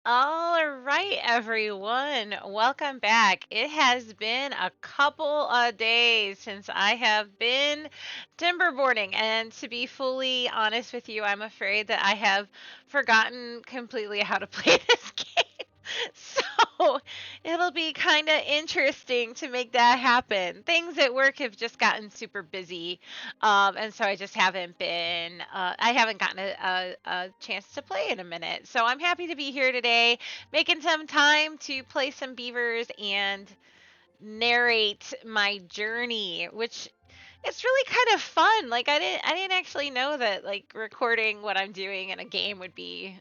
All right, everyone. Welcome back. It has been a couple of days since I have been timberboarding. And to be fully honest with you, I'm afraid that I have forgotten completely how to play this game. So it'll be kind of interesting to make that happen. Things at work have just gotten super busy. And so I just haven't been, I haven't gotten a chance to play in a minute. So I'm happy to be here today, making some time to play some beavers and narrate my journey, which it's really kind of fun. Like I didn't actually know that like recording what I'm doing in a game would be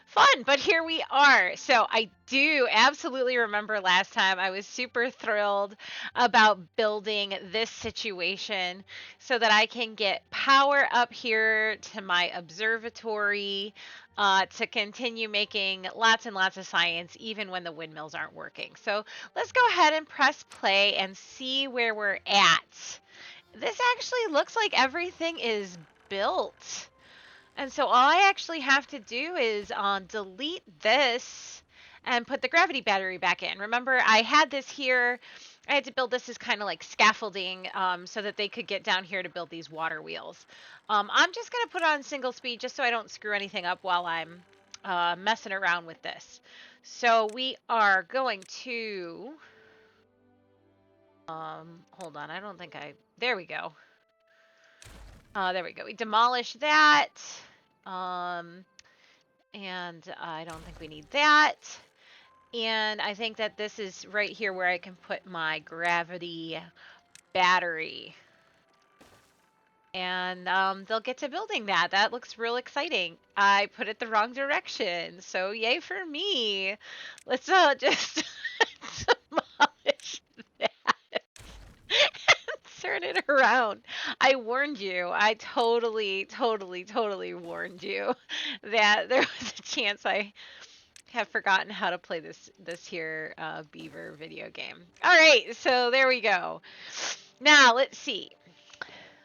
fun, but here we are. So I do absolutely remember last time I was super thrilled about building this situation so that I can get power up here to my observatory to continue making lots and lots of science even when the windmills aren't working. So let's go ahead and press play and see where we're at. This actually looks like everything is built. And so all I actually have to do is delete this and put the gravity battery back in. Remember, I had this here. I had to build this as kind of like scaffolding so that they could get down here to build these water wheels. I'm just going to put it on single speed just so I don't screw anything up while I'm messing around with this. So we are going to... hold on, I don't think I... There we go. There we go. We demolish that. Um, and I don't think we need that. And I think that this is right here where I can put my gravity battery. And they'll get to building that. That looks real exciting. I put it the wrong direction, so yay for me. Let's just demolish that. Turn it around. I warned you. I totally warned you that there was a chance I have forgotten how to play this here beaver video game. All right, so there we go. Now let's see.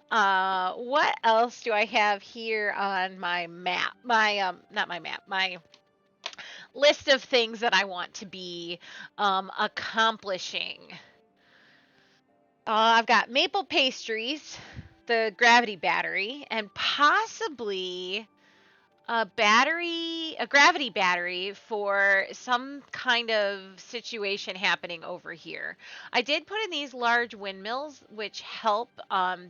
What else do I have here on my map? My not my map. My list of things that I want to be accomplishing. I've got maple pastries, the gravity battery, and possibly a gravity battery for some kind of situation happening over here. I did put in these large windmills, which help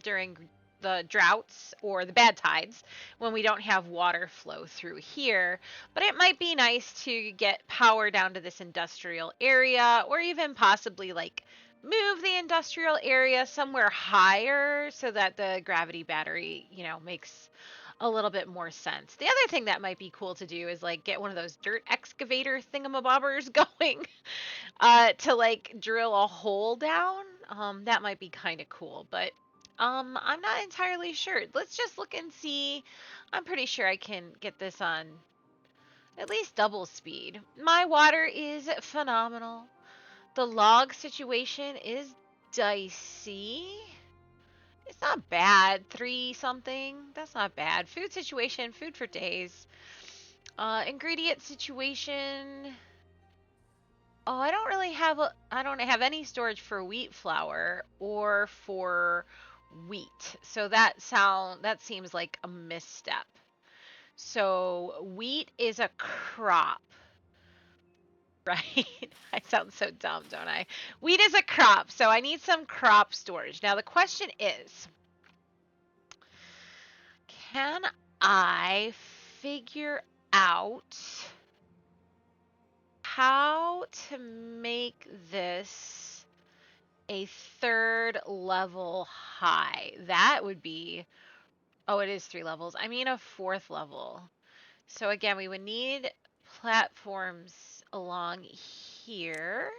during the droughts or the bad tides when we don't have water flow through here. But it might be nice to get power down to this industrial area or even possibly like move the industrial area somewhere higher so that the gravity battery, makes a little bit more sense. The other thing that might be cool to do is like get one of those dirt excavator thingamabobbers going to like drill a hole down. That might be kind of cool, but I'm not entirely sure. Let's just look and see. I'm pretty sure I can get this on at least double speed. My water is phenomenal. The log situation is dicey. It's not bad. 3 something. That's not bad. Food situation, food for days. Ingredient situation. Oh, I don't have any storage for wheat flour or for wheat. So that seems like a misstep. So wheat is a crop, right? I sound so dumb, don't I? Wheat is a crop, so I need some crop storage. Now the question is, can I figure out how to make this a 3rd level high? That would be, oh, it is 3 levels. I mean a 4th level. So again, we would need platforms along here.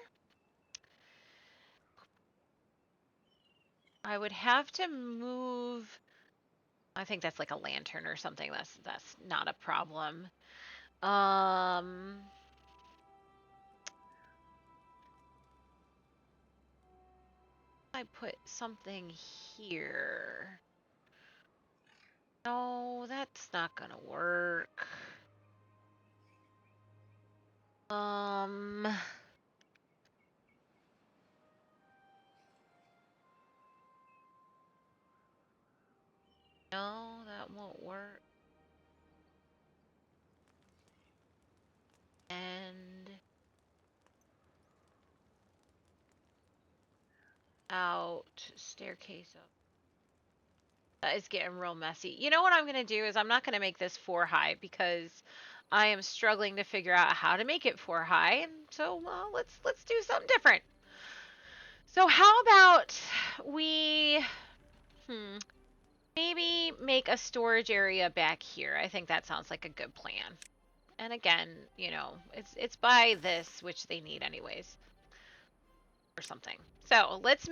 I would have to move, I think that's like a lantern or something. That's not a problem. I put something here. No, that's not gonna work. No, that won't work. And out, staircase up. That is getting real messy. You know what I'm going to do is I'm not going to make this 4 high because I am struggling to figure out how to make it 4 high. And so, well, let's do something different. So how about we maybe make a storage area back here. I think that sounds like a good plan. And again, it's by this, which they need anyways, or something. So let's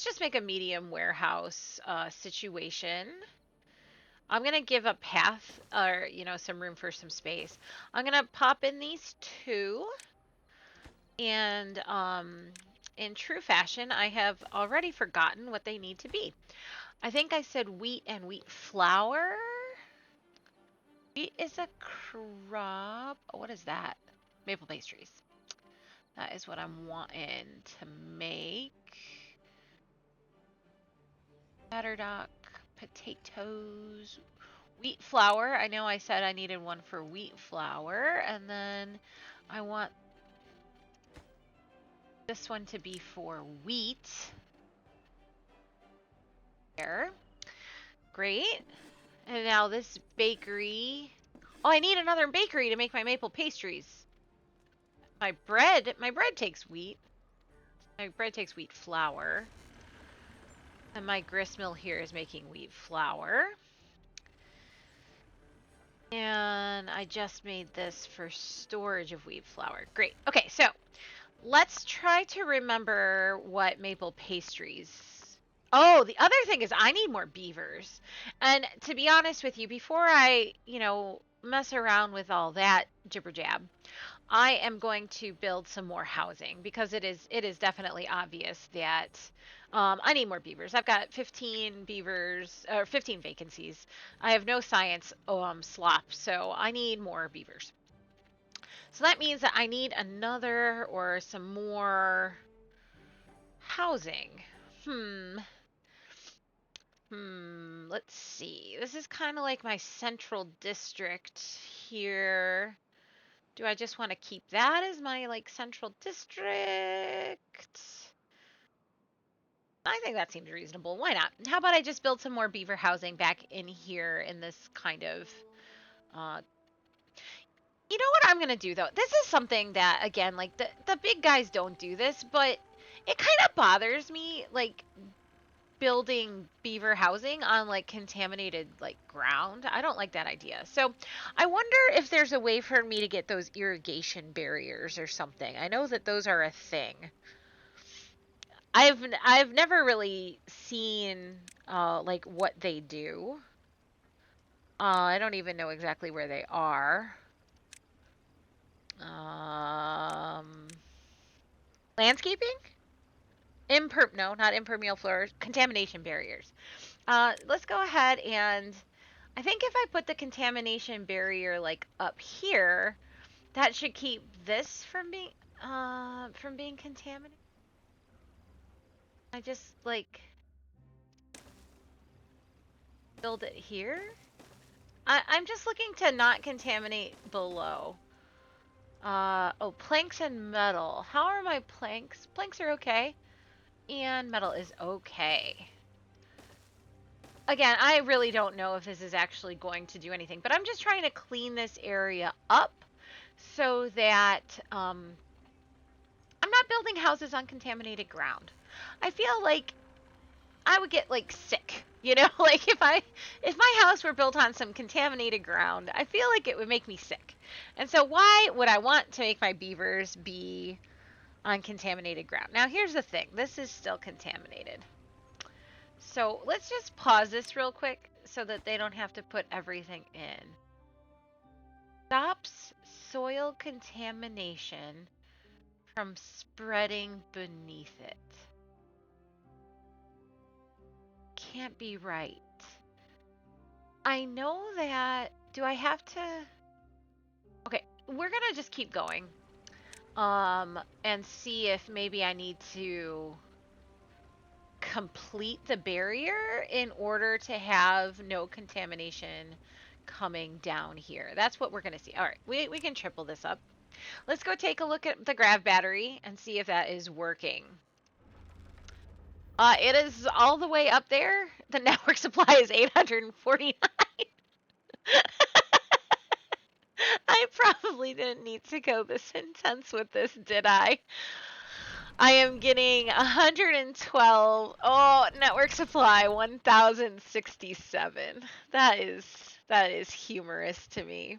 just make a medium warehouse situation. I'm gonna give a path or some room for some space. I'm gonna pop in these two, and in true fashion, I have already forgotten what they need to be. I think I said wheat and wheat flour. Wheat is a crop. What is that? Maple pastries. That is what I'm wanting to make. Batterdock, potatoes, wheat flour. I know I said I needed one for wheat flour, and then I want this one to be for wheat. There. Great. And now this bakery. Oh, I need another bakery to make my maple pastries. My bread takes wheat. My bread takes wheat flour. And my grist mill here is making wheat flour. And I just made this for storage of wheat flour. Great. Okay, so let's try to remember what maple pastries. Oh, the other thing is I need more beavers. And to be honest with you, before I, mess around with all that jibber jab, I am going to build some more housing because it is definitely obvious that I need more beavers. I've got 15 beavers or 15 vacancies. I have no science slop, so I need more beavers. So that means that I need another or some more housing. Let's see. This is kind of like my central district here. Do I just want to keep that as my central district? I think that seems reasonable. Why not? How about I just build some more beaver housing back in here in this kind of you know what I'm going to do though? This is something that again, like the big guys don't do this, but it kind of bothers me building beaver housing on contaminated ground. I don't like that idea. So I wonder if there's a way for me to get those irrigation barriers or something. I know that those are a thing. I've never really seen what they do. I don't even know exactly where they are. Landscaping? No, not impermeable floors. Contamination barriers. Let's go ahead and I think if I put the contamination barrier up here, that should keep this from being contaminated. I just build it here. I'm just looking to not contaminate below. Oh, planks and metal. How are my planks? Planks are okay. And metal is okay. Again, I really don't know if this is actually going to do anything, but I'm just trying to clean this area up so that I'm not building houses on contaminated ground. I feel like I would get sick, if my house were built on some contaminated ground, I feel like it would make me sick. And so why would I want to make my beavers be on contaminated ground? Now here's the thing. This is still contaminated. So let's just pause this real quick so that they don't have to put everything in. Stops soil contamination from spreading beneath it. Can't be right. I know that. Do I have to? we're gonna just keep going. And see if maybe I need to complete the barrier in order to have no contamination coming down here. That's what we're going to see. All right, we can triple this up. Let's go take a look at the grav battery and see if that is working. It is all the way up there. The network supply is 849. I probably didn't need to go this intense with this, did I? I am getting 112. Oh, network supply 1067. That is humorous to me.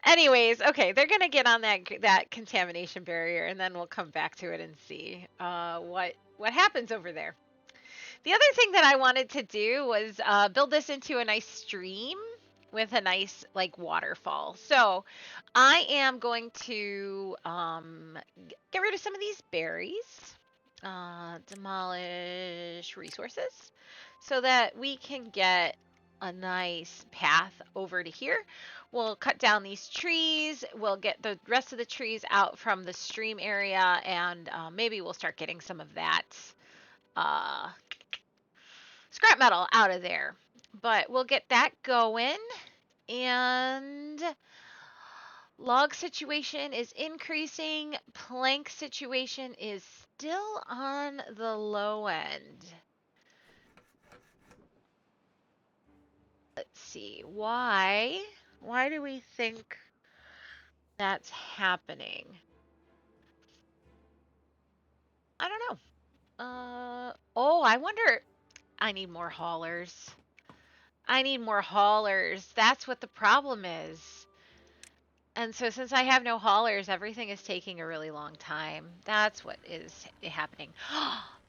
Anyways, okay, they're gonna get on that contamination barrier, and then we'll come back to it and see what happens over there. The other thing that I wanted to do was build this into a nice stream with a nice like waterfall. So I am going to get rid of some of these berries, demolish resources, so that we can get a nice path over to here. We'll cut down these trees. We'll get the rest of the trees out from the stream area, and maybe we'll start getting some of that uh, scrap metal out of there. But we'll get that going. And log situation is increasing. Plank situation is still on the low end. Let's see. Why do we think that's happening? I don't know. Oh, I wonder. I need more haulers. I need more haulers. That's what the problem is. And so since I have no haulers, everything is taking a really long time. That's what is happening.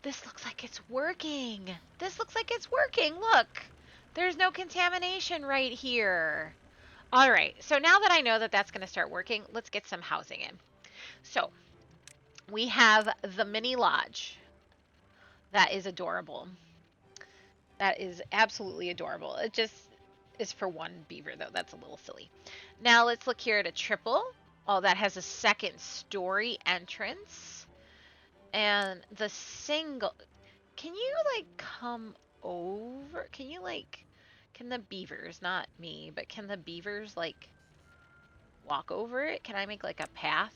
This looks like it's working. This looks like it's working. Look, there's no contamination right here. All right, so now that I know that that's going to start working, let's get some housing in. So we have the mini lodge. That is adorable. That is absolutely adorable. It just is for one beaver, though. That's a little silly. Now let's look here at a triple. Oh, that has a second story entrance. And the single... Can you, like, come over? Can you, like... Can the beavers, not me, but can the beavers, like, walk over it? Can I make, like, a path?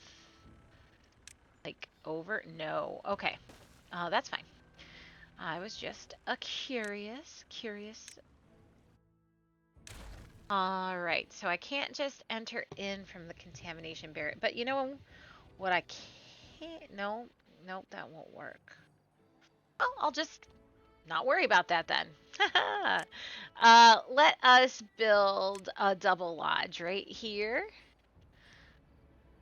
Like, over? No. Okay. That's fine. I was just a curious. Alright, so I can't just enter in from the contamination barrier. But you know what I can't... No, nope, that won't work. Well, I'll just not worry about that then. Let us build a double lodge right here.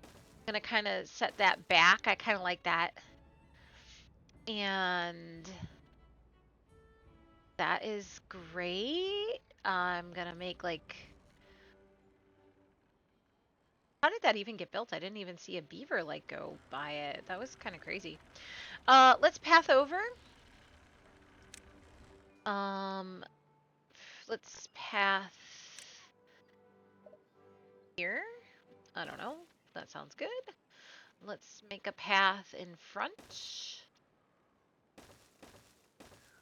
I'm gonna kind of set that back. I kind of like that. And that is great. I'm gonna make like... How did that even get built? I didn't even see a beaver like go by it. That was kind of crazy. Let's path over. Let's path here. I don't know. That sounds good. Let's make a path in front.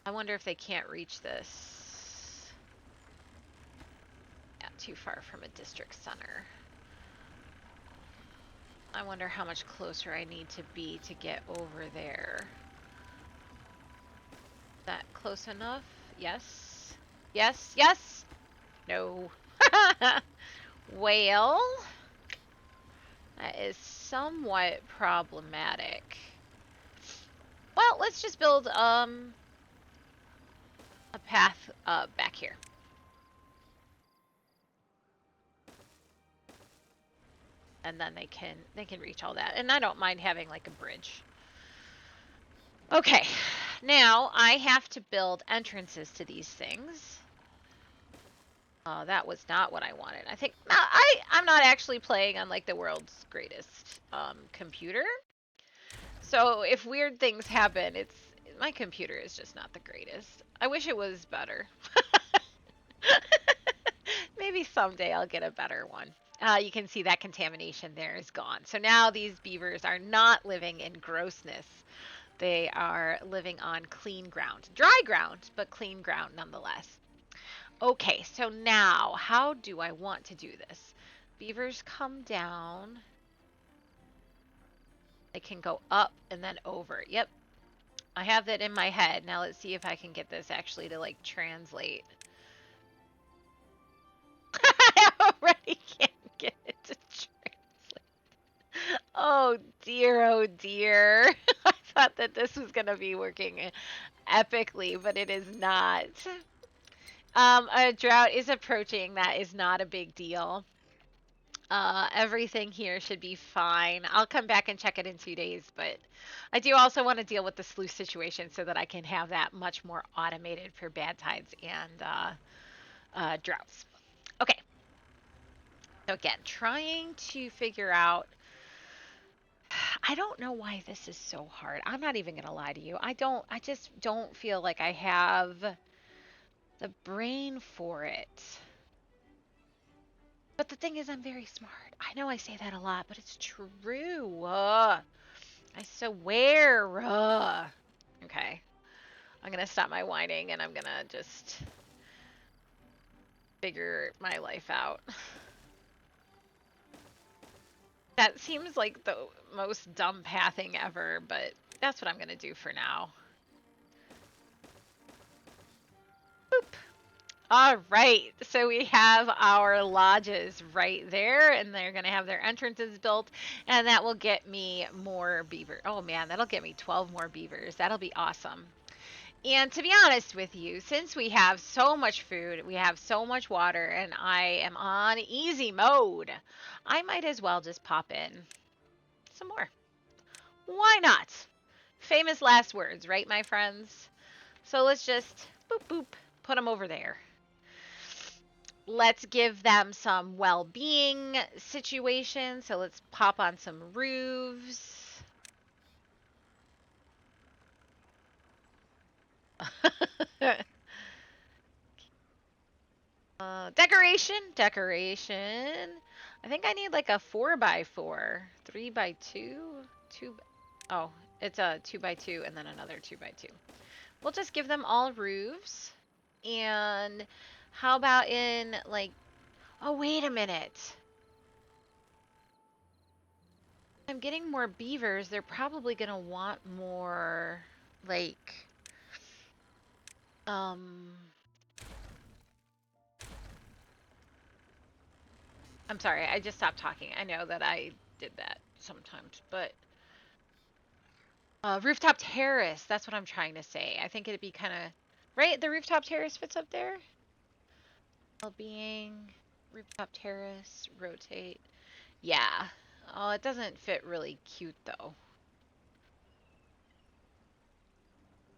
I wonder if they can't reach this. Yeah, too far from a district center. I wonder how much closer I need to be to get over there. Is that close enough? Yes. Yes, yes! No. Well, that is somewhat problematic. Well, let's just build a path back here. And then they can reach all that. And I don't mind having like a bridge. Okay, now I have to build entrances to these things. That was not what I wanted. I think I'm not actually playing on like the world's greatest computer. So if weird things happen, my computer is just not the greatest. I wish it was better. Maybe someday I'll get a better one. You can see that contamination there is gone. So now these beavers are not living in grossness. They are living on clean ground. Dry ground, but clean ground nonetheless. Okay, so now how do I want to do this? Beavers come down. They can go up and then over. Yep. I have that in my head. Now let's see if I can get this actually to like translate. I already can't get it to translate. Oh dear, oh dear. I thought that this was going to be working epically, but it is not. A drought is approaching. That is not a big deal. Everything here should be fine. I'll come back and check it in 2 days, but I do also want to deal with the sluice situation so that I can have that much more automated for bad tides and droughts. Okay. So again, trying to figure out. I don't know why this is so hard. I'm not even gonna lie to you. I just don't feel like I have the brain for it. But the thing is, I'm very smart. I know I say that a lot, but it's true. I swear. Okay. I'm going to stop my whining and I'm going to just figure my life out. That seems like the most dumb pathing ever, but that's what I'm going to do for now. Boop. All right, so we have our lodges right there, and they're going to have their entrances built, and that will get me more beaver. Oh man, that'll get me 12 more beavers. That'll be awesome. And to be honest with you, since we have so much food, we have so much water, and I am on easy mode, I might as well just pop in some more. Why not? Famous last words, right, my friends? So let's just boop boop, put them over there. Let's give them some well-being situation. So let's pop on some roofs. Decoration. I think I need like a 4x4, 3x2, two. Oh, it's a 2x2 and then another 2x2. We'll just give them all roofs. And how about in like, oh, wait a minute. I'm getting more beavers. They're probably going to want more like, I'm sorry, I just stopped talking. I know that I did that sometimes, but rooftop terrace, that's what I'm trying to say. I think it'd be kind of, right? The rooftop terrace fits up there. Well-being, rooftop terrace, rotate. Yeah. Oh, it doesn't fit really cute though.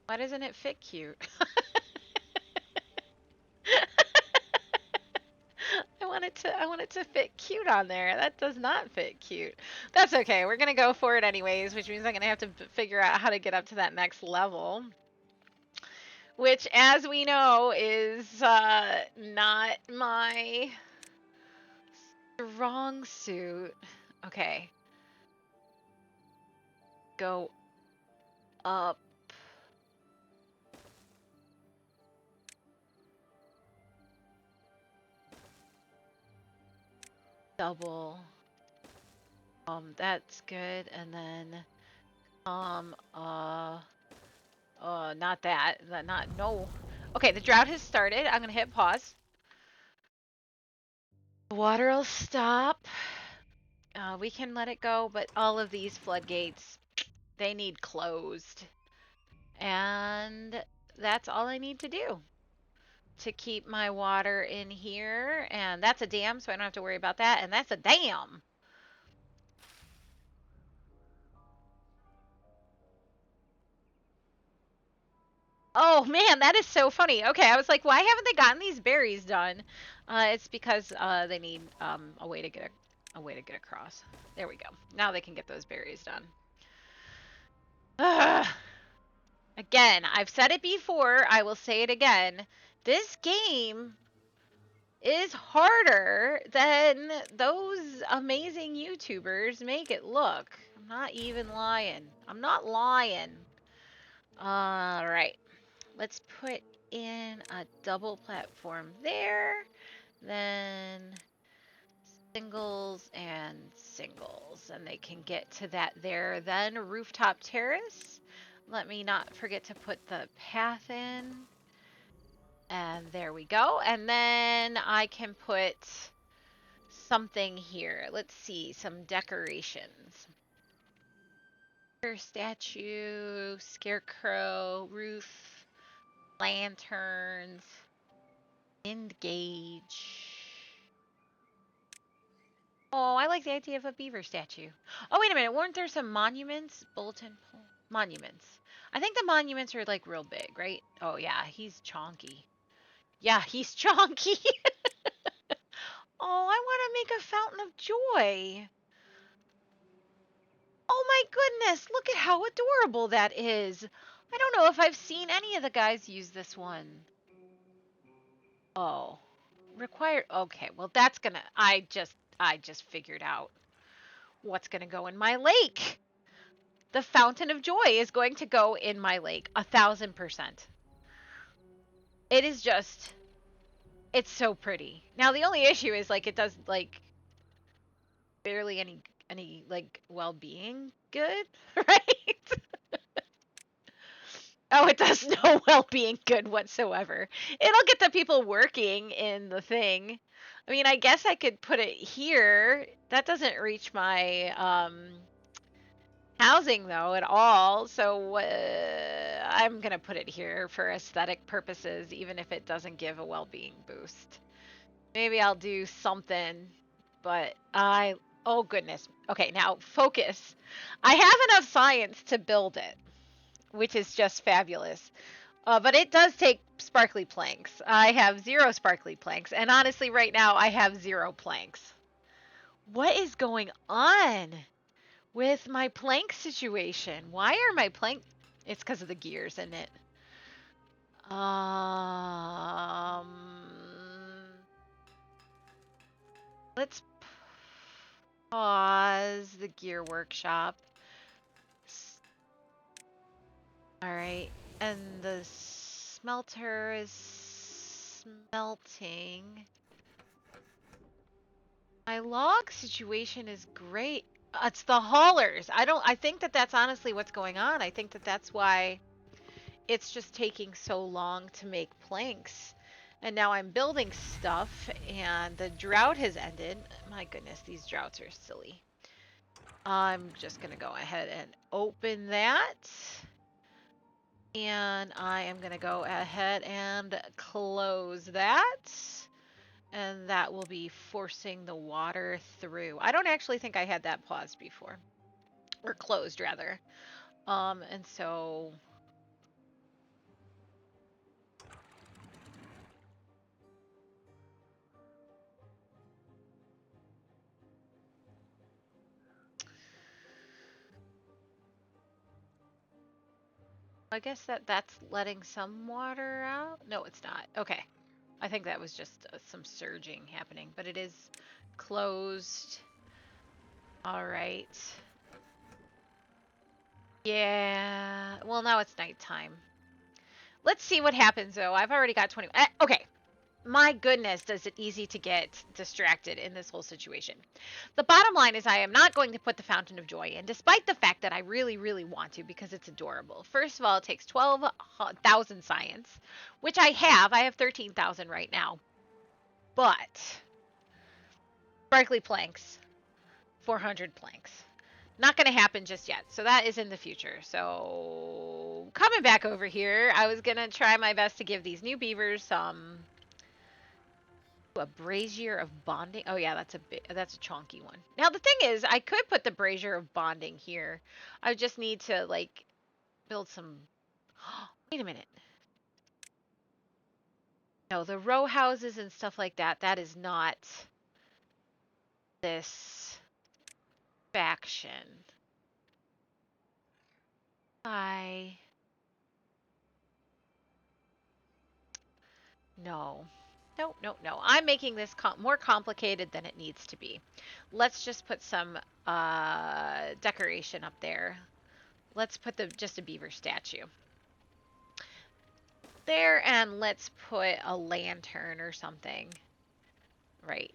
Why doesn't it fit cute? I want it to fit cute on there. That does not fit cute. That's okay. We're going to go for it anyways, which means I'm going to have to figure out how to get up to that next level. Which, as we know, is not my strong suit. Okay. Go up. Double. That's good. And then, not that. No. Okay, the drought has started. I'm gonna hit pause. The water will stop. We can let it go, but all of these floodgates, they need closed. And that's all I need to do to keep my water in here. And that's a dam, so I don't have to worry about that. And that's a dam. Oh man, that is so funny. Okay, I was like, why haven't they gotten these berries done? It's because they need a way to get across. There we go. Now they can get those berries done. Ugh. Again, I've said it before. I will say it again. This game is harder than those amazing YouTubers make it look. I'm not even lying. I'm not lying. All right. Let's put in a double platform there. Then singles and singles. And they can get to that there. Then rooftop terrace. Let me not forget to put the path in. And there we go. And then I can put something here. Let's see, some decorations. Statue, scarecrow, roof, lanterns, wind gauge. Oh, I like the idea of a beaver statue. Oh, wait a minute. Weren't there some monuments? Bulletin pole. Monuments. I think the monuments are like real big, right? Oh, yeah. He's chonky. Yeah, he's chonky. Oh, I want to make a fountain of joy. Oh my goodness, look at how adorable that is. I don't know if I've seen any of the guys use this one. Oh, required. Okay, well that's gonna, I just figured out what's gonna go in my lake. The Fountain of Joy is going to go in my lake, 1,000%. It is just, it's so pretty. Now the only issue is like it does like barely any like well-being good, right? Oh, it does no well-being good whatsoever. It'll get the people working in the thing. I mean, I guess I could put it here. That doesn't reach my housing though at all. So I'm gonna put it here for aesthetic purposes, even if it doesn't give a well-being boost. Maybe I'll do something, but oh goodness. Okay, now focus. I have enough science to build it, which is just fabulous. But it does take sparkly planks. I have 0 sparkly planks, and honestly, right now I have 0 planks. What is going on with my plank situation? Why are my plank? It's because of the gears in it. Um, let's pause the gear workshop. All right, and the smelter is smelting. My log situation is great. It's the haulers. I think that that's honestly what's going on. I think that that's why it's just taking so long to make planks. And now I'm building stuff and the drought has ended. My goodness, these droughts are silly. I'm just going to go ahead and open that. And I am going to go ahead and close that. And that will be forcing the water through. I don't actually think I had that paused before. Or closed, rather. And so... I guess that's letting some water out? No, it's not. Okay. I think that was just some surging happening, but it is closed. All right. Yeah. Well, now it's nighttime. Let's see what happens, though. I've already got 20. Okay. My goodness, does it easy to get distracted in this whole situation. The bottom line is I am not going to put the Fountain of Joy in, despite the fact that I really, really want to because it's adorable. First of all, it takes 12,000 science, which I have. I have 13,000 right now. But sparkly planks, 400 planks. Not going to happen just yet. So that is in the future. So coming back over here, I was going to try my best to give these new beavers some... a brazier of bonding. Oh yeah, that's a chonky one. Now the thing is, I could put the brazier of bonding here. I just need to like build some. Wait a minute. No, the row houses and stuff like that. That is not this faction. No. No, no, no. I'm making this more complicated than it needs to be. Let's just put some decoration up there. Let's put just a beaver statue there, and let's put a lantern or something right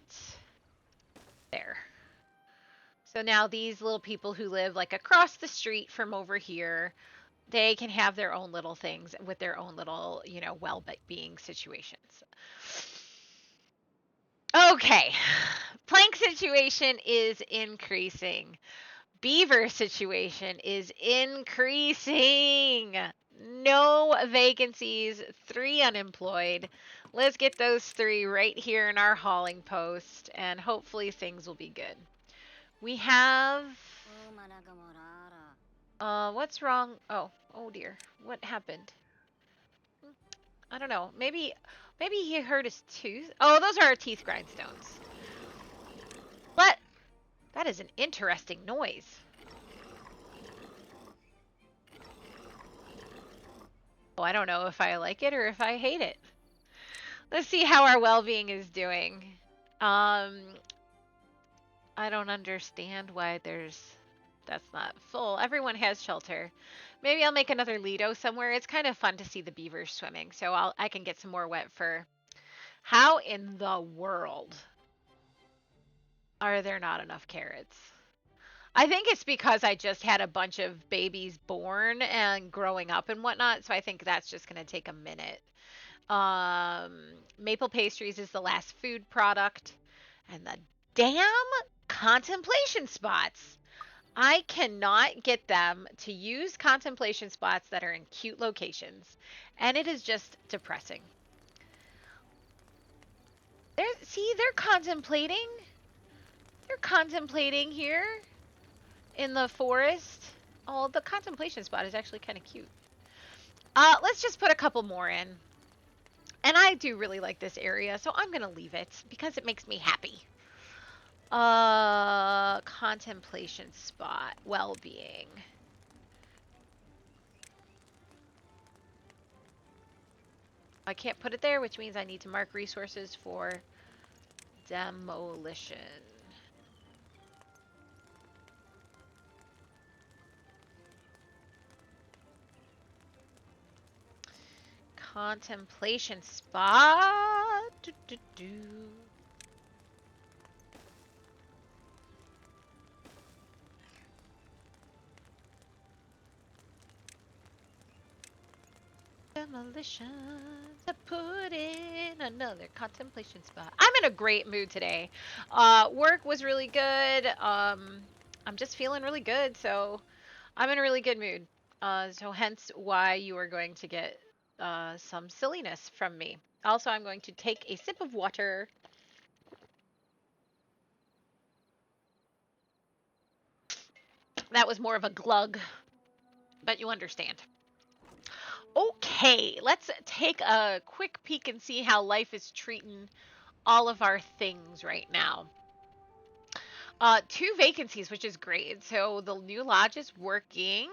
there. So now these little people who live like across the street from over here, they can have their own little things with their own little, you know, well-being situations. Okay. Plank situation is increasing. Beaver situation is increasing. No vacancies, 3 unemployed. Let's get those 3 right here in our hauling post, and hopefully things will be good. We have... what's wrong? Oh dear. What happened? I don't know. Maybe he hurt his tooth. Oh, those are our teeth grindstones. But that is an interesting noise. Oh, I don't know if I like it or if I hate it. Let's see how our well-being is doing. I don't understand why that's not full. Everyone has shelter. Maybe I'll make another Lido somewhere. It's kind of fun to see the beavers swimming, so I can get some more wet fur. How in the world are there not enough carrots? I think it's because I just had a bunch of babies born and growing up and whatnot, so I think that's just going to take a minute. Maple pastries is the last food product. And the damn contemplation spots. I cannot get them to use contemplation spots that are in cute locations. And it is just depressing. They're contemplating. They're contemplating here in the forest. Oh, the contemplation spot is actually kind of cute. Let's just put a couple more in. And I do really like this area, so I'm going to leave it because it makes me happy. Contemplation spot, well-being. I can't put it there, which means I need to mark resources for demolition. Contemplation spot. Demolition to put in another contemplation spot. I'm in a great mood today. Work was really good. I'm just feeling really good, so I'm in a really good mood. So hence why you are going to get some silliness from me. Also, I'm going to take a sip of water. That was more of a glug, but you understand. Okay, let's take a quick peek and see how life is treating all of our things right now. 2 vacancies, which is great. So the new lodge is working.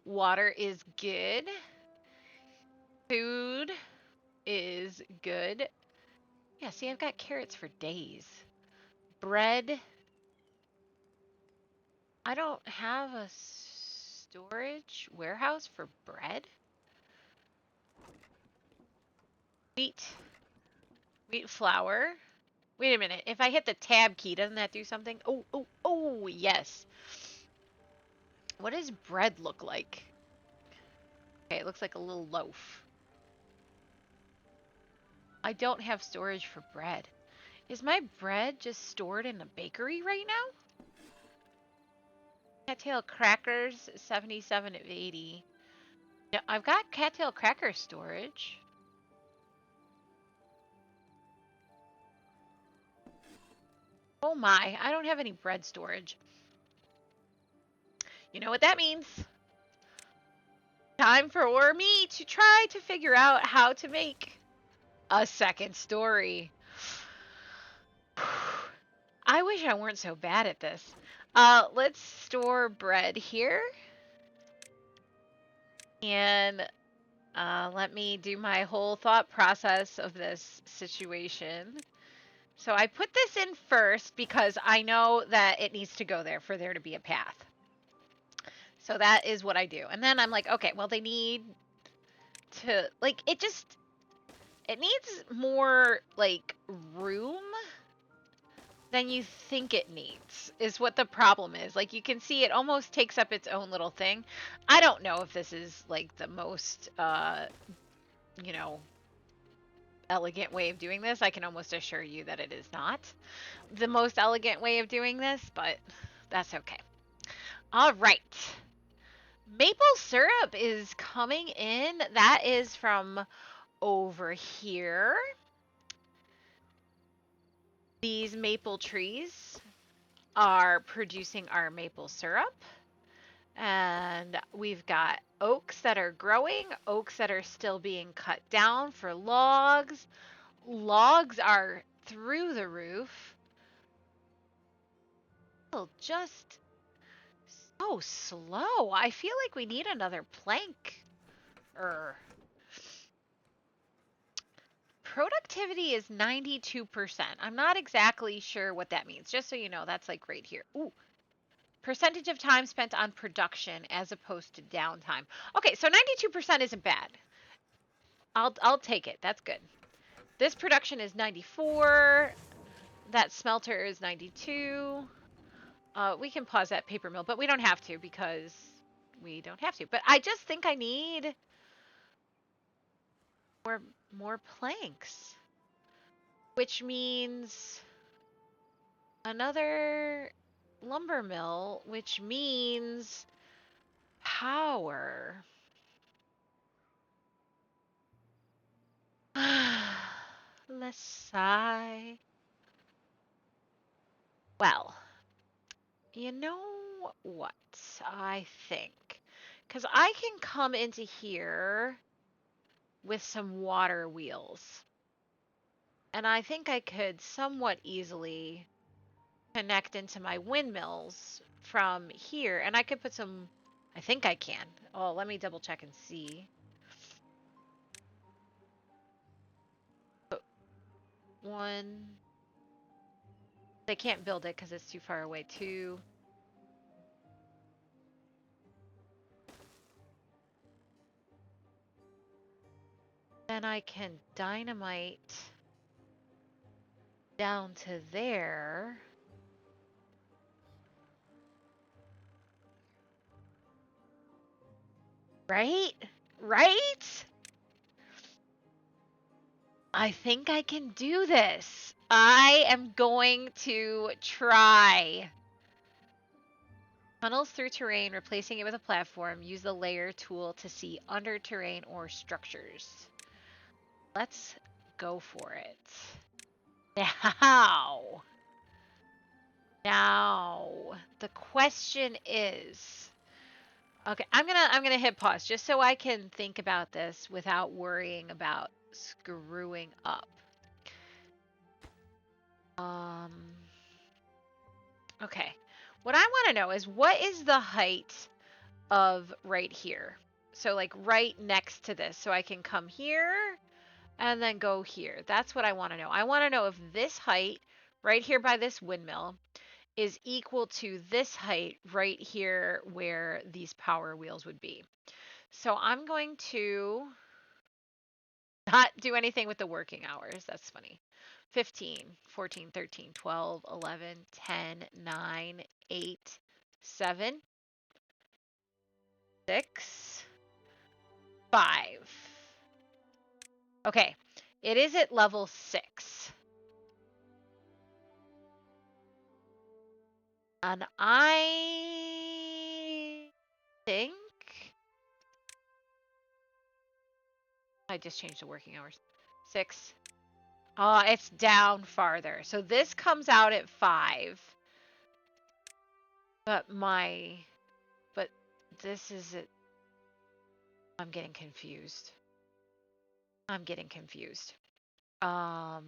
Water is good. Food is good. Yeah, see, I've got carrots for days. Bread. I don't have a storage warehouse for bread. Wheat flour. Wait a minute. If I hit the tab key, doesn't that do something? Oh, yes. What does bread look like? Okay, it looks like a little loaf. I don't have storage for bread. Is my bread just stored in a bakery right now? Cattail crackers, 77 of 80. Yeah, I've got cattail cracker storage. Oh my, I don't have any bread storage. You know what that means? Time for me to try to figure out how to make a second story. I wish I weren't so bad at this. Let's store bread here. And Let me do my whole thought process of this situation. So I put this in first because I know that it needs to go there for there to be a path. So that is what I do. And then I'm like, okay, well, they need to, like, it needs more, like, room than you think it needs, is what the problem is. Like, you can see it almost takes up its own little thing. I don't know if this is, like, the most, you know, elegant way of doing this. I can almost assure you that it is not the most elegant way of doing this, but that's okay. All right. Maple syrup is coming in. That is from over here. These maple trees are producing our maple syrup. And we've got oaks that are growing, oaks that are still being cut down for logs. Logs are through the roof. Just so slow. I feel like we need another plank. Productivity is 92%. I'm not exactly sure what that means. Just so you know, that's like right here. Ooh. Percentage of time spent on production as opposed to downtime. Okay, so 92% isn't bad. I'll take it. That's good. This production is 94. That smelter is 92. We can pause that paper mill, but we don't have to because we don't have to. But I just think I need more planks, which means another lumber mill, which means power. Let's sigh. Well, you know what I think? Because I can come into here with some water wheels. And I think I could somewhat easily connect into my windmills from here. And I could put some, I think I can. Oh, let me double check and see. One. They can't build it because it's too far away. Two. Then I can dynamite down to there. Right? Right? I think I can do this. I am going to try. Tunnels through terrain, replacing it with a platform. Use the layer tool to see under terrain or structures. Let's go for it. Now. Now, the question is, okay, I'm gonna hit pause just so I can think about this without worrying about screwing up. Okay. What I want to know is what is the height of right here? So like right next to this. So I can come here and then go here. That's what I want to know. I want to know if this height right here by this windmill is equal to this height right here where these power wheels would be. So I'm going to not do anything with the working hours. That's funny. 15, 14, 13, 12, 11, 10, 9, 8, 7, 6, 5. Okay, it is at level 6. And I think I just changed the working hours. 6. Oh, it's down farther. So this comes out at 5. But this is it. I'm getting confused. I'm getting confused. I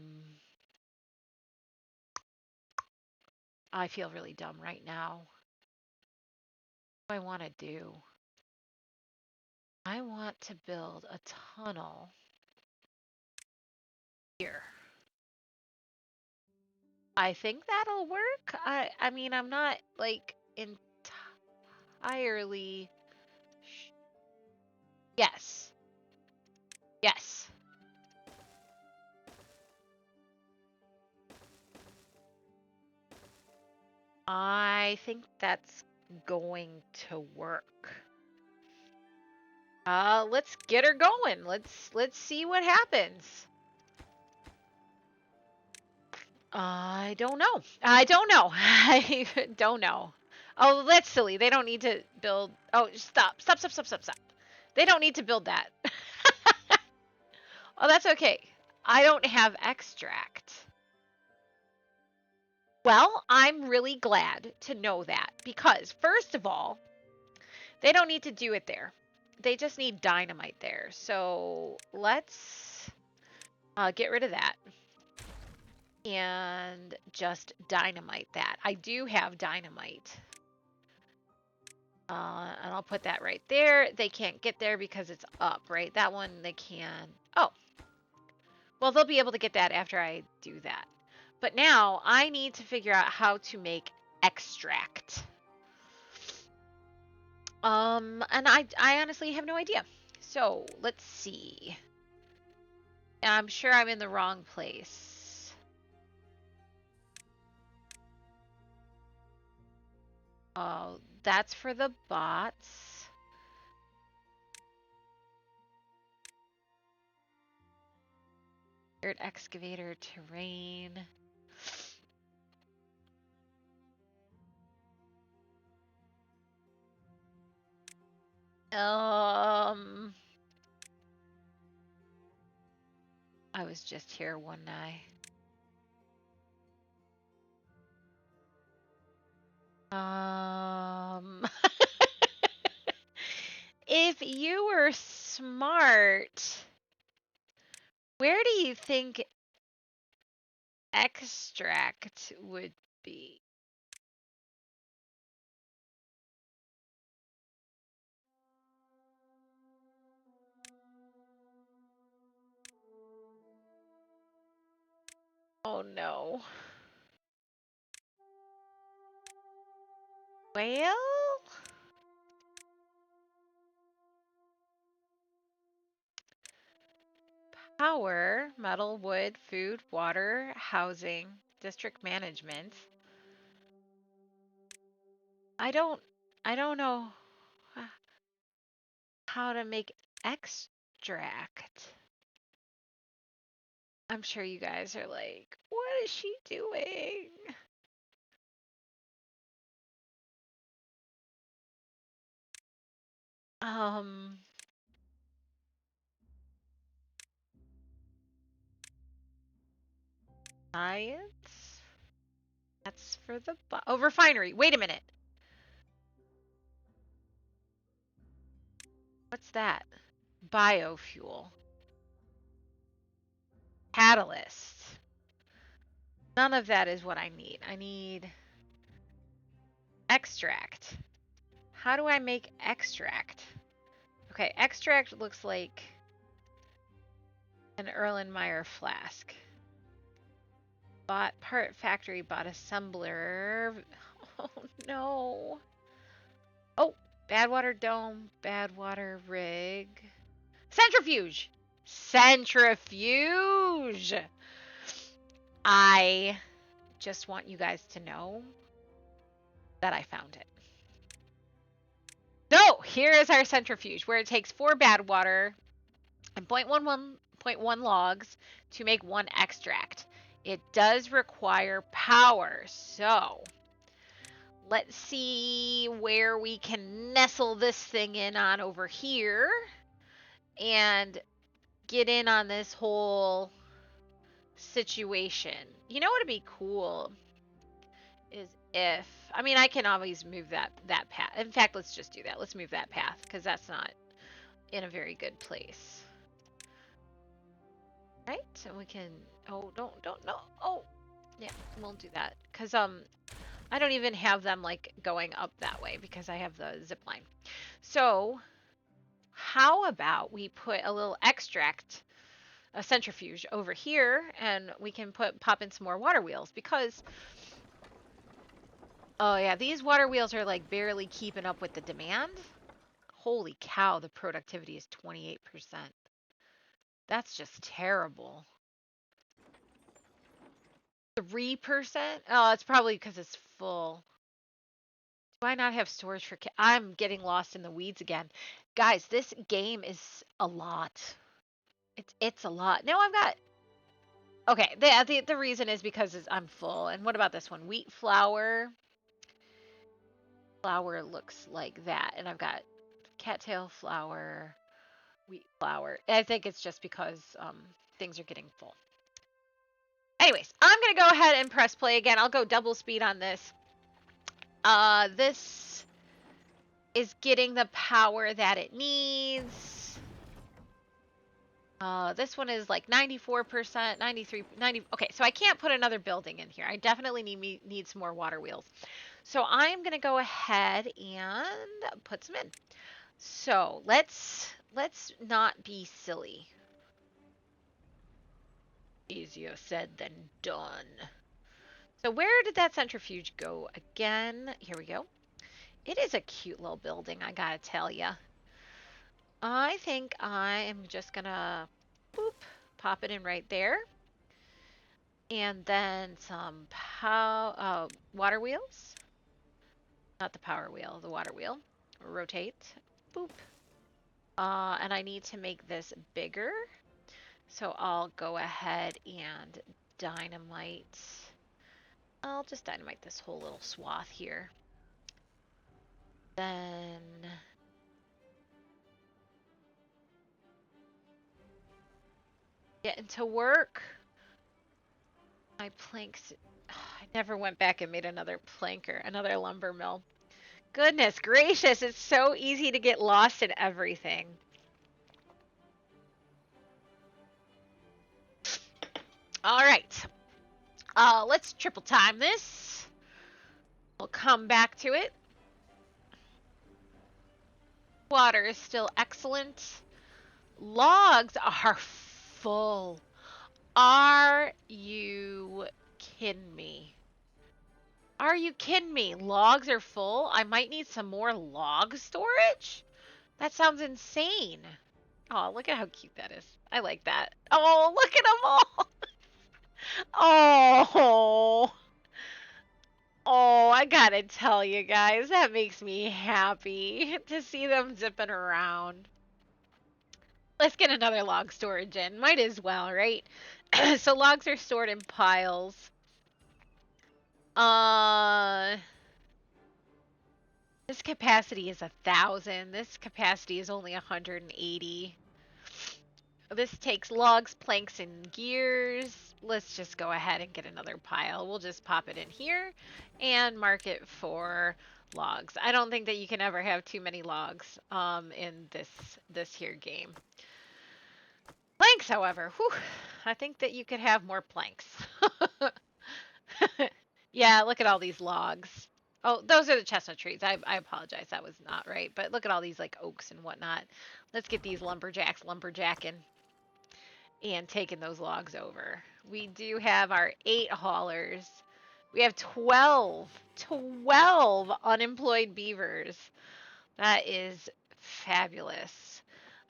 feel really dumb right now. What do I want to do? I want to build a tunnel here. I think that'll work. I mean, I'm not like entirely. Yes. Yes. I think that's going to work. Let's get her going. Let's see what happens. I don't know. I don't know. I don't know. Oh, that's silly. They don't need to build. Oh, stop. Stop, stop, stop, stop, stop. They don't need to build that. Oh, that's okay. I don't have extract. Well, I'm really glad to know that because, first of all, they don't need to do it there. They just need dynamite there. So let's get rid of that and just dynamite that. I do have dynamite. And I'll put that right there. They can't get there because it's up, right? That one they can. Oh. Well, they'll be able to get that after I do that. But now I need to figure out how to make extract. And I honestly have no idea. So let's see. I'm sure I'm in the wrong place. Oh, that's for the bots. Dirt excavator terrain. I was just here one night. If you were smart, where do you think extract would be? Oh no. Well, power, metal, wood, food, water, housing, district management. I don't I don't know how to make extract. I'm sure you guys are like, what is she doing? Um, Science? That's for the oh, refinery. Wait a minute. What's that? Biofuel. Catalyst. None of that is what I need. I need extract. How do I make extract? Okay, extract looks like an Erlenmeyer flask. Bought part factory, bought assembler. Oh no. Oh, bad water dome, bad water rig. Centrifuge! Centrifuge! I just want you guys to know that I found it. So, here is our centrifuge, where it takes 4 bad water and 0.11 logs to make 1 extract. It does require power, so let's see where we can nestle this thing in on over here and get in on this whole situation. You know what would be cool is if I mean I can always move that path. In fact, let's just do that. Let's move that path because that's not in a very good place. Right? So we can don't no. Oh. Yeah, we'll do that cuz I don't even have them like going up that way because I have the zip line. So, how about we put a little extract, a centrifuge over here, and we can pop in some more water wheels because, oh yeah, these water wheels are like barely keeping up with the demand. Holy cow, the productivity is 28%. That's just terrible. 3%? Oh, it's probably because it's full. Do I not have storage for I'm getting lost in the weeds again. Guys, this game is a lot. It's a lot. No, I've got okay. The reason is because I'm full. And what about this one? Wheat flour. Flour looks like that, and I've got cattail flour, wheat flour. I think it's just because things are getting full. Anyways, I'm gonna go ahead and press play again. I'll go double speed on this. This is getting the power that it needs. This one is like 94%, 93, 90. Okay, so I can't put another building in here. I definitely need some more water wheels. So I'm gonna go ahead and put some in. So let's not be silly. Easier said than done. So where did that centrifuge go again? Here we go. It is a cute little building, I gotta tell ya. I think I am just gonna boop, pop it in right there. And then some water wheels. Not the power wheel, the water wheel. Rotate. Boop. And I need to make this bigger. So I'll go ahead and dynamite. I'll just dynamite this whole little swath here. Then get into work. My planks. I never went back and made another planker, another lumber mill. Goodness gracious, it's so easy to get lost in everything. All right. Let's triple time this. We'll come back to it. Water is still excellent. Logs are full. Are you kidding me? Are you kidding me? Logs are full? I might need some more log storage? That sounds insane. Oh, look at how cute that is. I like that. Oh, look at them all. Oh. Oh, I gotta tell you guys, that makes me happy to see them zipping around. Let's get another log storage in. Might as well, right? So logs are stored in piles. This capacity is 1,000. This capacity is only 180. This takes logs, planks, and gears. Let's just go ahead and get another pile. We'll just pop it in here and mark it for logs. I don't think that you can ever have too many logs in this here game. Planks, however, whew, I think that you could have more planks. Yeah, look at all these logs. Oh, those are the chestnut trees. I apologize. That was not right. But look at all these like oaks and whatnot. Let's get these lumberjacks lumberjacking and taking those logs over. We do have our 8 haulers. We have 12 unemployed beavers. That is fabulous.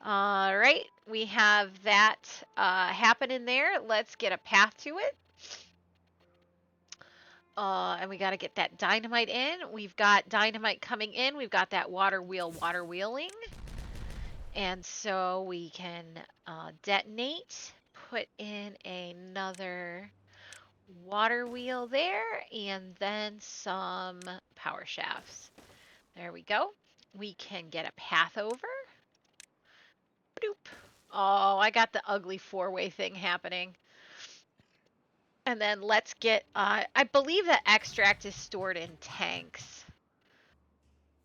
All right, we have that happening there. Let's get a path to it. And we got to get that dynamite in. We've got dynamite coming in. We've got that water wheeling. And so we can detonate, put in another water wheel there, and then some power shafts. There we go. We can get a path over. Boop. Oh, I got the ugly 4-way thing happening. And then let's get, I believe that extract is stored in tanks.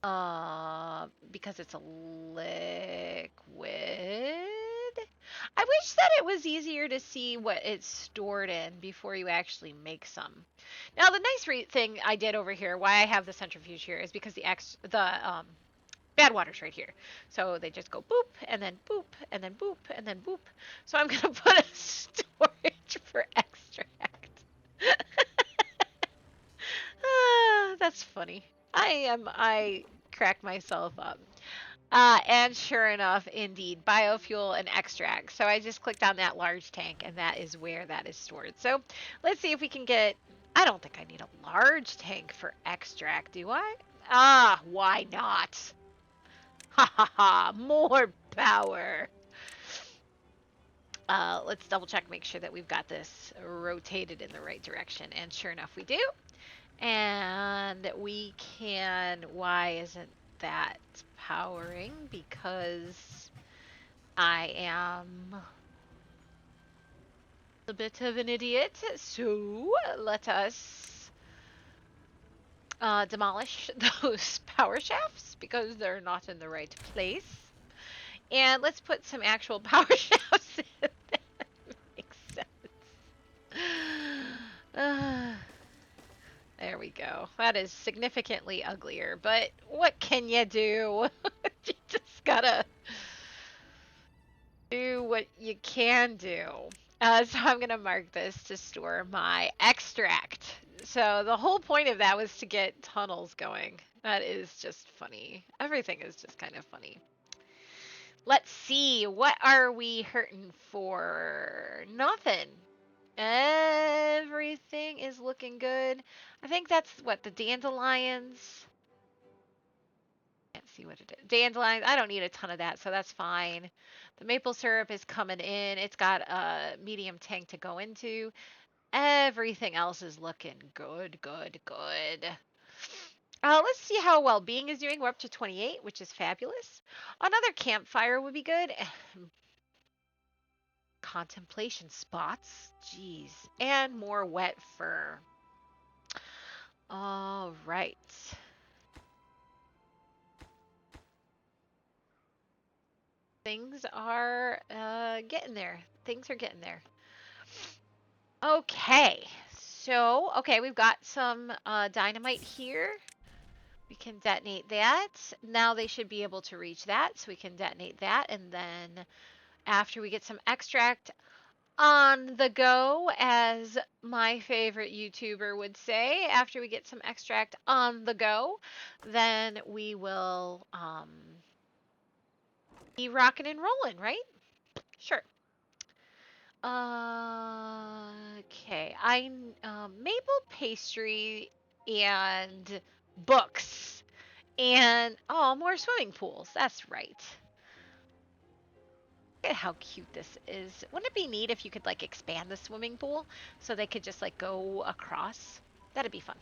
Because it's a liquid. I wish that it was easier to see what it's stored in before you actually make some. Now, the nice thing I did over here, why I have the centrifuge here, is because the Bad water's right here. So they just go boop, and then boop, and then boop, and then boop. So I'm going to put a storage for extract. That's funny. I crack myself up. And sure enough, indeed, biofuel and extract. So I just clicked on that large tank, and that is where that is stored. So let's see if we can get. I don't think I need a large tank for extract, do I? Ah, why not? Ha ha ha! More power. Let's double check, make sure that we've got this rotated in the right direction. And sure enough, we do. And we can. Why isn't that powering? Because I am a bit of an idiot. So let us demolish those power shafts because they're not in the right place. And let's put some actual power shafts in. That makes sense. There we go. That is significantly uglier, but what can you do? You just gotta do what you can do. So I'm gonna mark this to store my extract. So the whole point of that was to get tunnels going. That is just funny. Everything is just kind of funny. Let's see. What are we hurting for? Nothing. Everything is looking good. I think that's what the dandelions. Can't see what it is. Dandelions. I don't need a ton of that, so that's fine. The maple syrup is coming in. It's got a medium tank to go into. Everything else is looking good, good, good. Let's see how well being is doing. We're up to 28, which is fabulous. Another campfire would be good. Contemplation spots. Jeez. And more wet fur. All right. Things are getting there. Things are getting there. Okay. So, okay, we've got some dynamite here. We can detonate that. Now they should be able to reach that, so we can detonate that. And then after we get some extract on the go, as my favorite YouTuber would say, after we get some extract on the go, then we will be rocking and rolling, right? Sure. Okay. Maple pastry and books and oh, more swimming pools. That's right. Look at how cute this is. Wouldn't it be neat if you could like expand the swimming pool so they could just like go across? That'd be fun.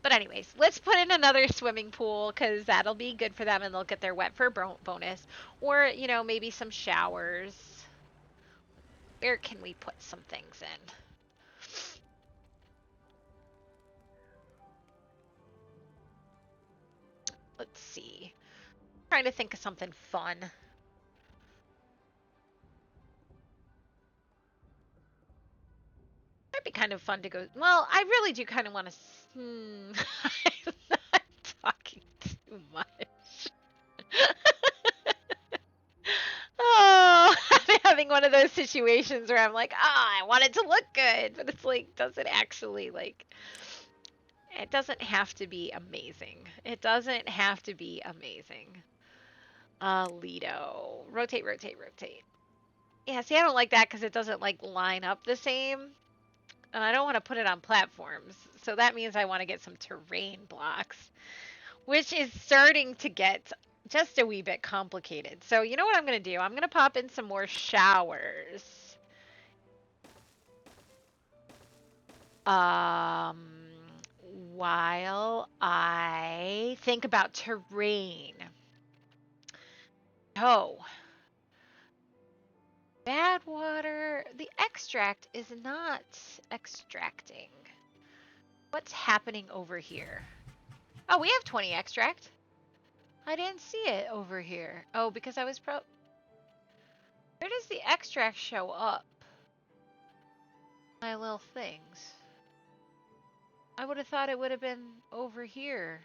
But anyways, let's put in another swimming pool because that'll be good for them and they'll get their wet fur bonus. Or, you know, maybe some showers. Where can we put some things in? Let's see. Trying to think of something fun. That'd be kind of fun to go. Well, I really do kind of want to. I'm not talking too much. Oh, I'm having one of those situations where I'm like, I want it to look good, but it's like, does it actually like? It doesn't have to be amazing. It doesn't have to be amazing. Lido. Rotate, rotate, rotate. Yeah, see, I don't like that because it doesn't like line up the same. And I don't want to put it on platforms. So that means I want to get some terrain blocks, which is starting to get just a wee bit complicated. So you know what I'm going to do? I'm going to pop in some more showers. Um, while I think about terrain. Oh, bad water. The extract is not extracting. What's happening over here? Oh, we have 20 extract. I didn't see it over here. Oh, because I was Where does the extract show up? My little things. I would have thought it would have been over here.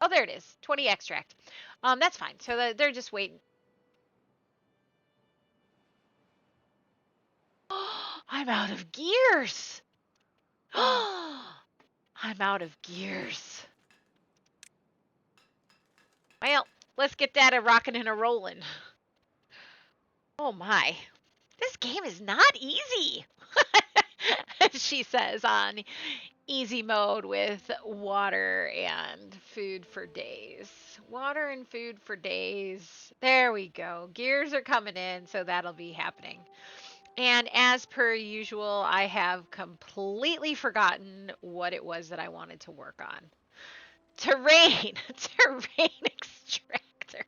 Oh, there it is. 20 extract. That's fine. So they're just waiting. I'm out of gears. I'm out of gears. Well, let's get that a rockin' and a rollin'. Oh my. This game is not easy. She says on easy mode with water and food for days. Water and food for days. There we go. Gears are coming in, so that'll be happening. And as per usual, I have completely forgotten what it was that I wanted to work on. Terrain. Terrain extractor.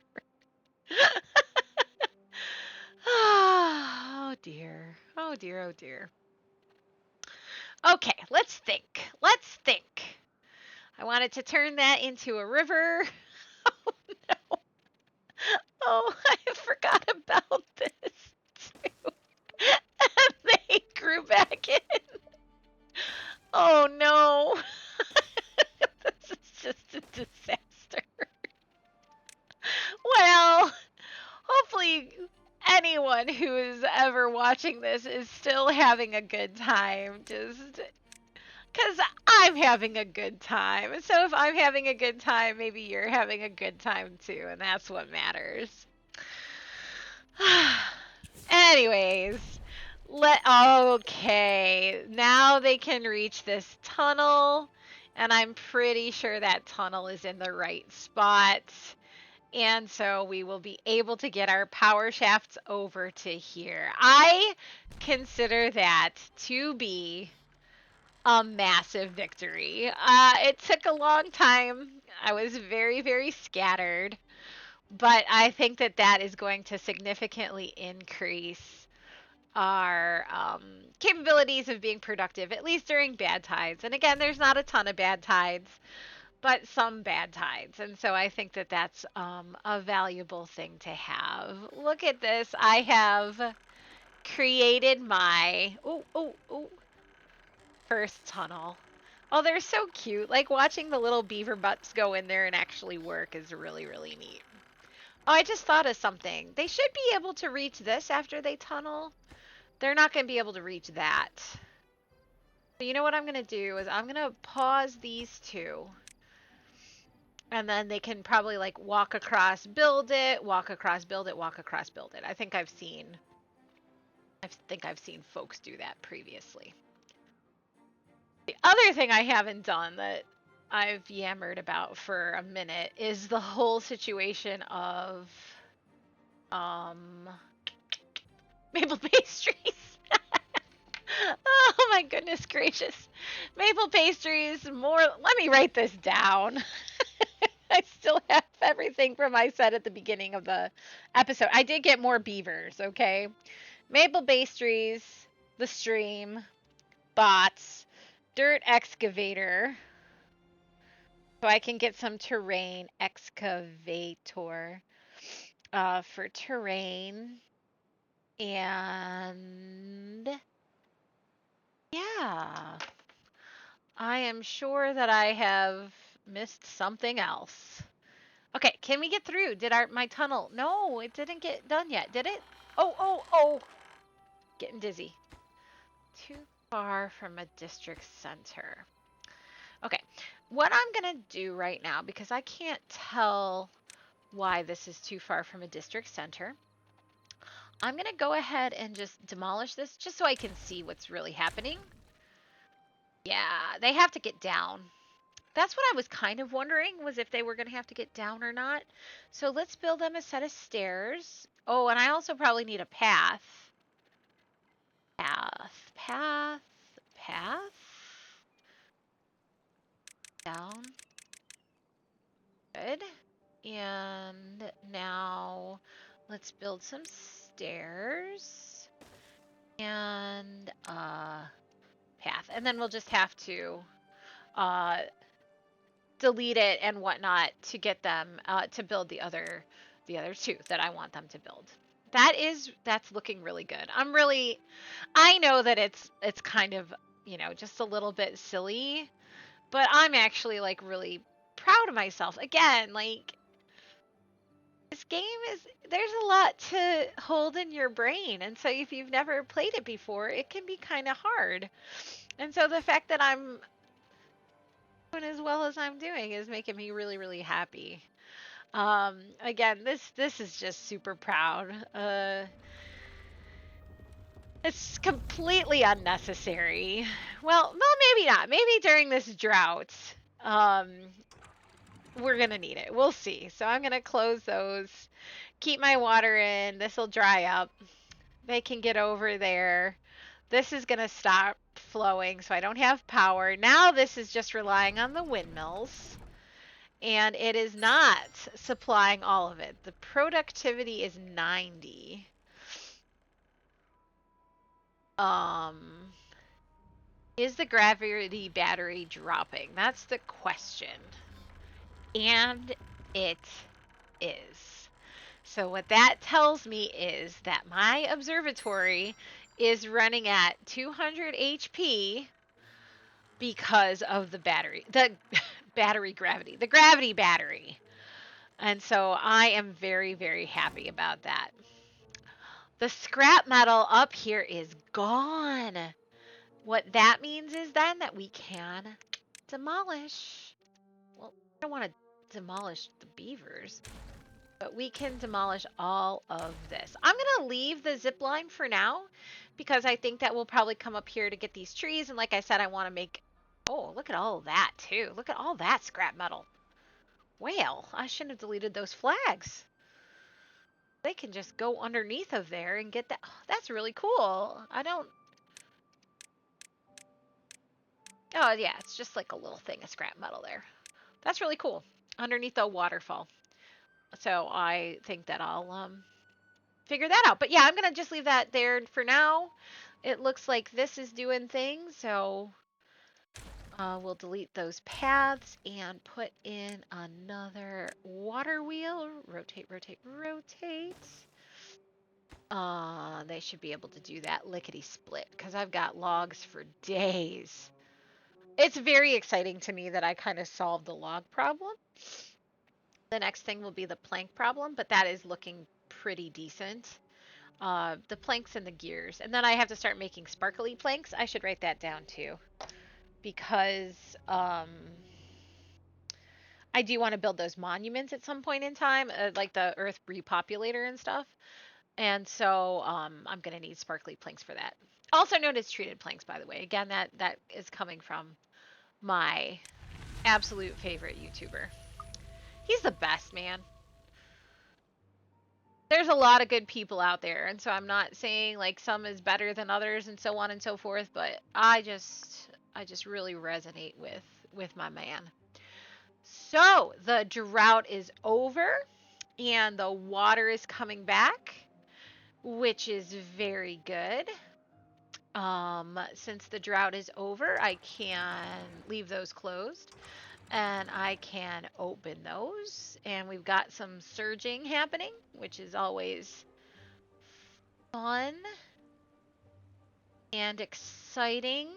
Oh dear. Oh dear, oh dear. Okay, let's think. Let's think. I wanted to turn that into a river. Oh no. Oh, I forgot about this too. And they grew back in. Oh no. This is just a disaster. Well, hopefully anyone who is ever watching this is still having a good time. Just because I'm having a good time. So if I'm having a good time, maybe you're having a good time too, and that's what matters. Anyways, okay, now they can reach this tunnel, and I'm pretty sure that tunnel is in the right spot. And so we will be able to get our power shafts over to here. I consider that to be a massive victory. It took a long time. I was very, very scattered. But I think that that is going to significantly increase our capabilities of being productive, at least during bad tides. And again, there's not a ton of bad tides, but some bad tides. And so I think that that's a valuable thing to have. Look at this. I have created my first tunnel. Oh, they're so cute. Like watching the little beaver butts go in there and actually work is really, really neat. Oh, I just thought of something. They should be able to reach this after they tunnel. They're not going to be able to reach that. So you know what I'm going to do is I'm going to pause these two. And then they can probably like walk across, build it, walk across, build it, walk across, build it. I think I've seen folks do that previously. The other thing I haven't done that I've yammered about for a minute is the whole situation of maple pastries. Oh my goodness gracious. Maple pastries, more. Let me write this down. I still have everything from I said at the beginning of the episode. I did get more beavers, okay? Maple pastries, the stream, bots, dirt excavator. So I can get some terrain excavator for terrain. And yeah, I am sure that I have missed something else. Okay, can we get through? Did my tunnel? No, it didn't get done yet, did it? Oh. Getting dizzy. Too far from a district center. Okay, what I'm going to do right now, because I can't tell why this is too far from a district center, I'm going to go ahead and just demolish this just so I can see what's really happening. Yeah, they have to get down. That's what I was kind of wondering, was if they were going to have to get down or not. So let's build them a set of stairs. Oh, and I also probably need a path. Path. Down. Good. And now let's build some stairs. And path. And then we'll just have to delete it and whatnot to get them to build the other two that I want them to build. That's looking really good. I know that it's kind of, just a little bit silly, but I'm actually like really proud of myself. Again, like, this game is, there's a lot to hold in your brain. And so if you've never played it before, it can be kind of hard. And so the fact that I'm doing as well as I'm doing is making me really, really happy. Again, this is just super proud. It's completely unnecessary. Well, maybe not. Maybe during this drought, um, we're gonna need it. We'll see. So I'm gonna close those, keep my water in. This will dry up. They can get over there. This is gonna stop flowing, so I don't have power. Now this is just relying on the windmills, and it is not supplying all of it. The productivity is 90. Um, Is the gravity battery dropping? That's the question. And it is. So what that tells me is that my observatory is running at 200 HP because of the battery, the battery gravity, the gravity battery. And so I am very, very happy about that. The scrap metal up here is gone. What that means is then that we can demolish. Well, I don't want to demolish the beavers, but we can demolish all of this. I'm going to leave the zip line for now because I think that we'll probably come up here to get these trees. And like I said, I want to make... Oh, look at all of that, too. Look at all that scrap metal. Well, I shouldn't have deleted those flags. They can just go underneath of there and get that. Oh, that's really cool. I don't... Oh, yeah, it's just like a little thing of scrap metal there. That's really cool. Underneath the waterfall. So I think that I'll figure that out. But yeah, I'm going to just leave that there for now. It looks like this is doing things, so we'll delete those paths and put in another water wheel. Rotate, rotate, rotate. They should be able to do that lickety split because I've got logs for days. It's very exciting to me that I kind of solved the log problem. The next thing will be the plank problem, but that is looking pretty decent. The planks and the gears. And then I have to start making sparkly planks. I should write that down too. Because I do want to build those monuments at some point in time, like the Earth Repopulator and stuff. And so I'm going to need sparkly planks for that. Also known as treated planks, by the way. Again, that is coming from my absolute favorite YouTuber. He's the best, man. There's a lot of good people out there, and so I'm not saying like some is better than others and so on and so forth, but I just really resonate with my man. So the drought is over and the water is coming back, which is very good. Since the drought is over, I can leave those closed and I can open those, and we've got some surging happening, which is always fun and exciting.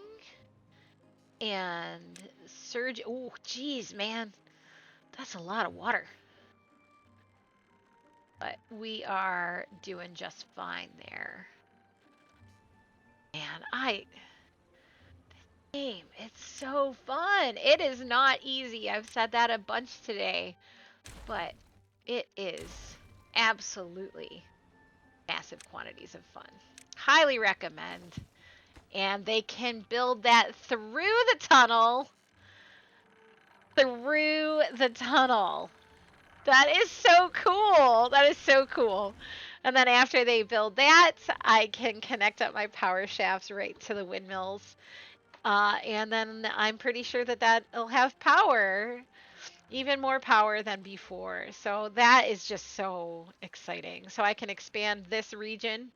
And surge. Oh, geez, man, that's a lot of water. But we are doing just fine there. Man, game, it's so fun. It is not easy. I've said that a bunch today, but it is absolutely massive quantities of fun. Highly recommend. And they can build that through the tunnel. Through the tunnel. That is so cool. That is so cool. And then after they build that, I can connect up my power shafts right to the windmills. And then I'm pretty sure that that'll have power. Even more power than before. So that is just so exciting. So I can expand this region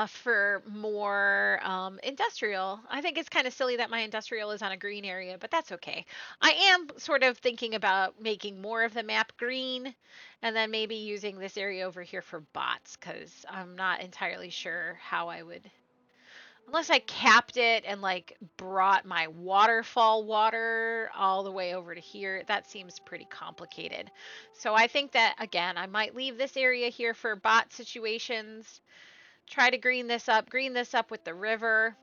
for more industrial. I think it's kind of silly that my industrial is on a green area, but that's okay. I am sort of thinking about making more of the map green and then maybe using this area over here for bots because I'm not entirely sure how I would Unless I capped it and like brought my waterfall water all the way over to here. That seems pretty complicated. So I think that again, I might leave this area here for bot situations. Try to green this up with the river.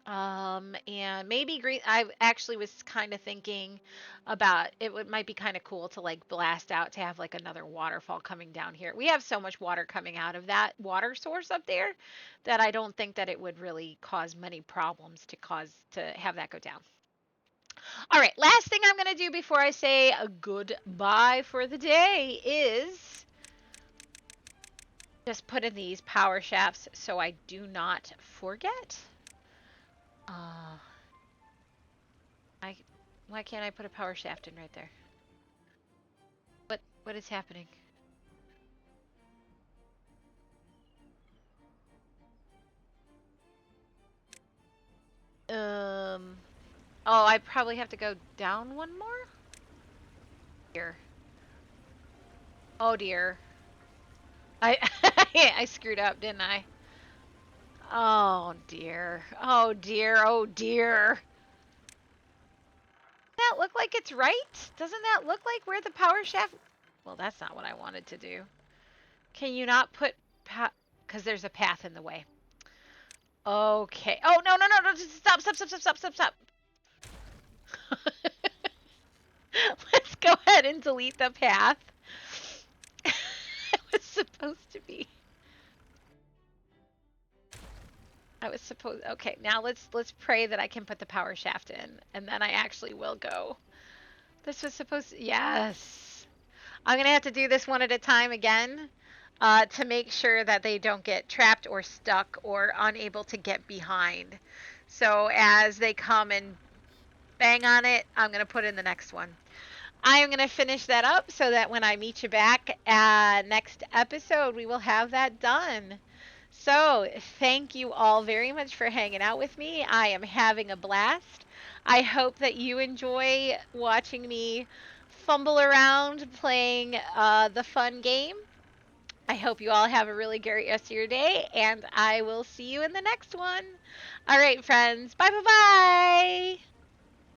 And maybe green. I actually was kind of thinking about it would might be kind of cool to like blast out to have like another waterfall coming down here. We have so much water coming out of that water source up there that I don't think that it would really cause many problems to have that go down. All right, last thing I'm gonna do before I say a goodbye for the day is just put in these power shafts so I do not forget. Uh, I why can't I put a power shaft in right there? What is happening? Um oh, I probably have to go down one more? Dear. Oh dear. I I screwed up, didn't I? Oh dear. Oh dear. Oh dear. Doesn't that look like it's right? Doesn't that look like where the power shaft? Well, that's not what I wanted to do. Can you not put because there's a path in the way. Okay. Oh, no, no, no, no. Just stop, stop, stop, stop, stop, stop, stop. Let's go ahead and delete the path. It was supposed to be. I was supposed. Okay, now let's pray that I can put the power shaft in, and then I actually will go. This was supposed to. Yes. I'm gonna have to do this one at a time again, to make sure that they don't get trapped or stuck or unable to get behind. So as they come and bang on it, I'm gonna put in the next one. I am going to finish that up so that when I meet you back next episode, we will have that done. So, thank you all very much for hanging out with me. I am having a blast. I hope that you enjoy watching me fumble around playing the fun game. I hope you all have a really great rest of your day, and I will see you in the next one. All right, friends. Bye bye bye.